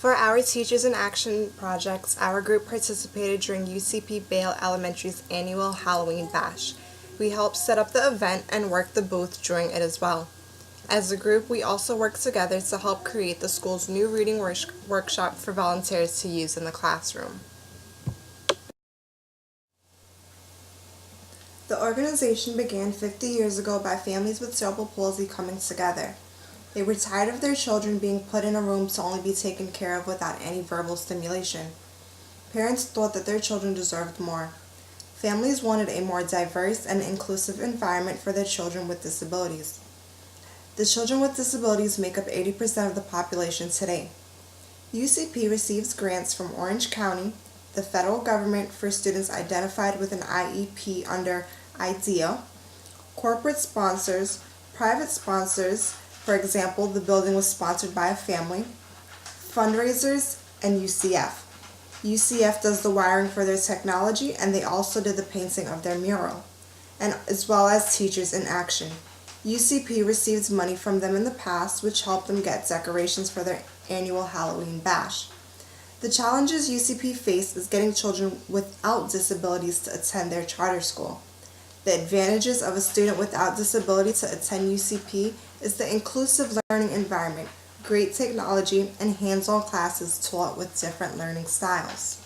For our Teachers in Action projects, our group participated during UCP Bailes Elementary's annual Halloween Bash. We helped set up the event and worked the booth during it as well. As a group, we also worked together to help create the school's new reading workshop for volunteers to use in the classroom. The organization began 50 years ago by families with cerebral palsy coming together. They were tired of their children being put in a room to only be taken care of without any verbal stimulation. Parents thought that their children deserved more. Families wanted a more diverse and inclusive environment for their children with disabilities. The children with disabilities make up 80% of the population today. UCP receives grants from Orange County, the federal government for students identified with an IEP under IDEA, corporate sponsors, private sponsors, for example, the building was sponsored by a family, fundraisers, and UCF. UCF does the wiring for their technology, and they also did the painting of their mural, and as well as Teachers in Action. UCP received money from them in the past, which helped them get decorations for their annual Halloween bash. The challenges UCP faced is getting children without disabilities to attend their charter school. The advantages of a student without disability to attend UCP is the inclusive learning environment, great technology, and hands-on classes taught with different learning styles.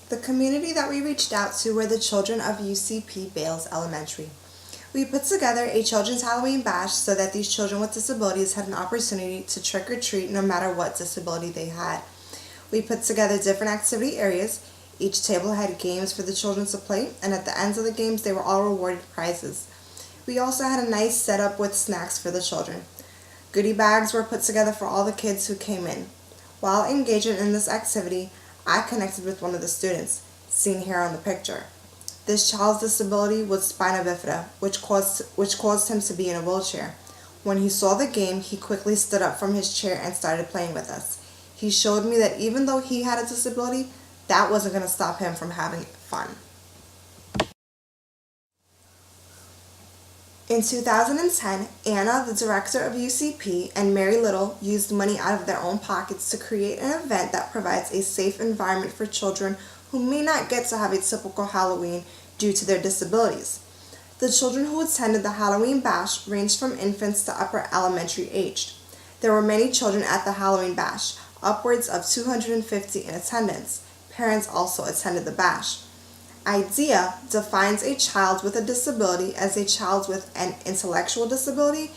The community that we reached out to were the children of UCP Bailes Elementary. We put together a children's Halloween bash so that these children with disabilities had an opportunity to trick or treat no matter what disability they had. We put together different activity areas. Each table had games for the children to play, and at the end of the games they were all rewarded prizes. We also had a nice setup with snacks for the children. Goodie bags were put together for all the kids who came in. While engaging in this activity, I connected with one of the students, seen here on the picture. This child's disability was spina bifida, which caused him to be in a wheelchair. When he saw the game, he quickly stood up from his chair and started playing with us. He showed me that even though he had a disability, that wasn't going to stop him from having fun. In 2010, Anna, the director of UCP, and Mary Little used money out of their own pockets to create an event that provides a safe environment for children who may not get to have a typical Halloween due to their disabilities. The children who attended the Halloween bash ranged from infants to upper elementary aged. There were many children at the Halloween bash, upwards of 250 in attendance. Parents also attended the bash. IDEA defines a child with a disability as a child with an intellectual disability,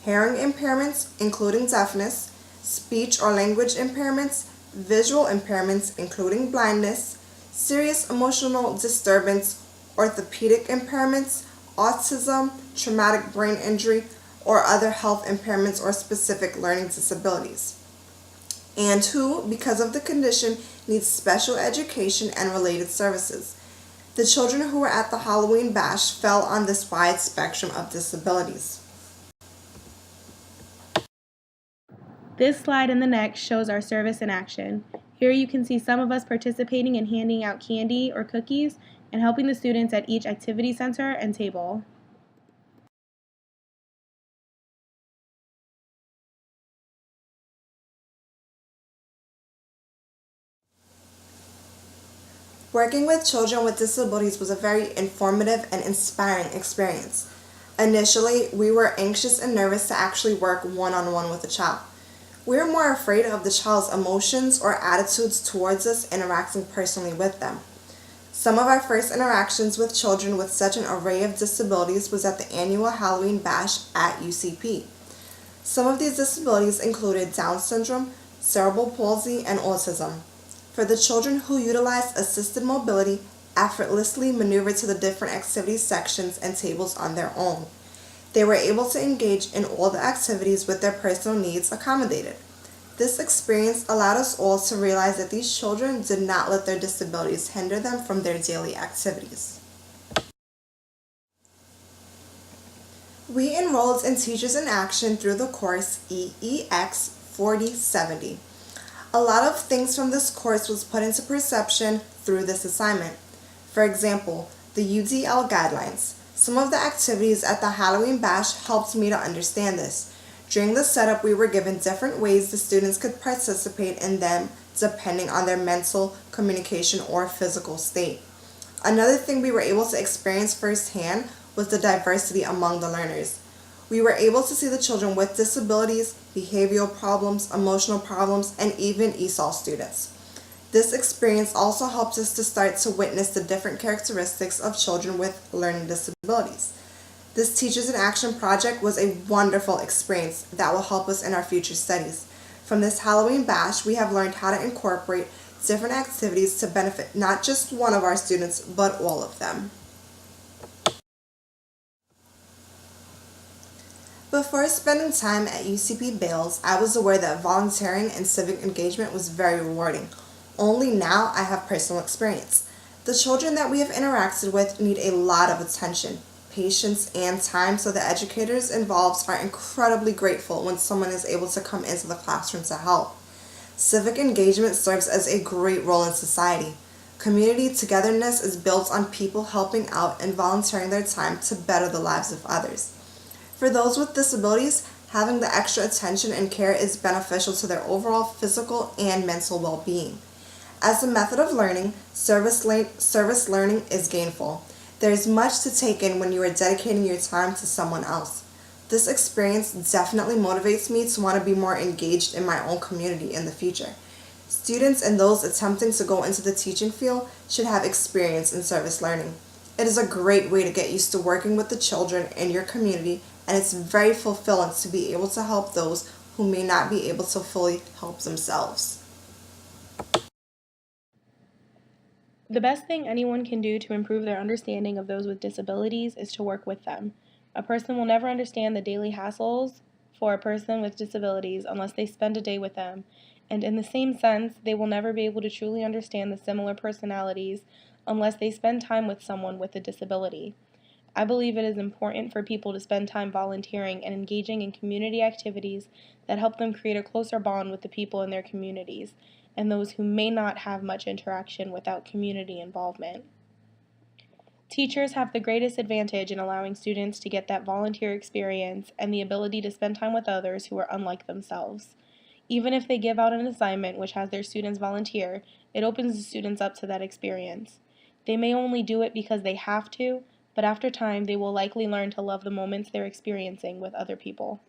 hearing impairments, including deafness, speech or language impairments, visual impairments, including blindness, serious emotional disturbance, orthopedic impairments, autism, traumatic brain injury, or other health impairments or specific learning disabilities, and who, because of the condition, needs special education and related services. The children who were at the Halloween bash fell on this wide spectrum of disabilities. This slide in the next shows our service in action. Here you can see some of us participating in handing out candy or cookies and helping the students at each activity center and table. Working with children with disabilities was a very informative and inspiring experience. Initially, we were anxious and nervous to actually work one-on-one with a child. We were more afraid of the child's emotions or attitudes towards us interacting personally with them. Some of our first interactions with children with such an array of disabilities was at the annual Halloween bash at UCP. Some of these disabilities included Down syndrome, cerebral palsy, and autism. For the children who utilized assisted mobility, effortlessly maneuvered to the different activity sections and tables on their own. They were able to engage in all the activities with their personal needs accommodated. This experience allowed us all to realize that these children did not let their disabilities hinder them from their daily activities. We enrolled in Teachers in Action through the course EEX 4070. A lot of things from this course was put into perception through this assignment. For example, the UDL guidelines. Some of the activities at the Halloween bash helped me to understand this. During the setup, we were given different ways the students could participate in them depending on their mental, communication, or physical state. Another thing we were able to experience firsthand was the diversity among the learners. We were able to see the children with disabilities, behavioral problems, emotional problems, and even ESOL students. This experience also helped us to start to witness the different characteristics of children with learning disabilities. This Teachers in Action project was a wonderful experience that will help us in our future studies. From this Halloween bash, we have learned how to incorporate different activities to benefit not just one of our students, but all of them. Before spending time at UCP Bailes, I was aware that volunteering and civic engagement was very rewarding. Only now I have personal experience. The children that we have interacted with need a lot of attention, patience, and time, so the educators involved are incredibly grateful when someone is able to come into the classroom to help. Civic engagement serves as a great role in society. Community togetherness is built on people helping out and volunteering their time to better the lives of others. For those with disabilities, having the extra attention and care is beneficial to their overall physical and mental well-being. As a method of learning, service learning is gainful. There is much to take in when you are dedicating your time to someone else. This experience definitely motivates me to want to be more engaged in my own community in the future. Students and those attempting to go into the teaching field should have experience in service learning. It is a great way to get used to working with the children in your community, and it's very fulfilling to be able to help those who may not be able to fully help themselves. The best thing anyone can do to improve their understanding of those with disabilities is to work with them. A person will never understand the daily hassles for a person with disabilities unless they spend a day with them, and in the same sense, they will never be able to truly understand the similar personalities unless they spend time with someone with a disability. I believe it is important for people to spend time volunteering and engaging in community activities that help them create a closer bond with the people in their communities and those who may not have much interaction without community involvement. Teachers have the greatest advantage in allowing students to get that volunteer experience and the ability to spend time with others who are unlike themselves. Even if they give out an assignment which has their students volunteer, it opens the students up to that experience. They may only do it because they have to, but after time they will likely learn to love the moments they're experiencing with other people.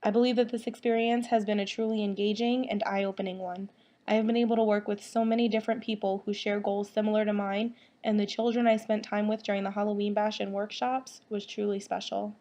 I believe that this experience has been a truly engaging and eye-opening one. I have been able to work with so many different people who share goals similar to mine, and the children I spent time with during the Halloween bash and workshops was truly special.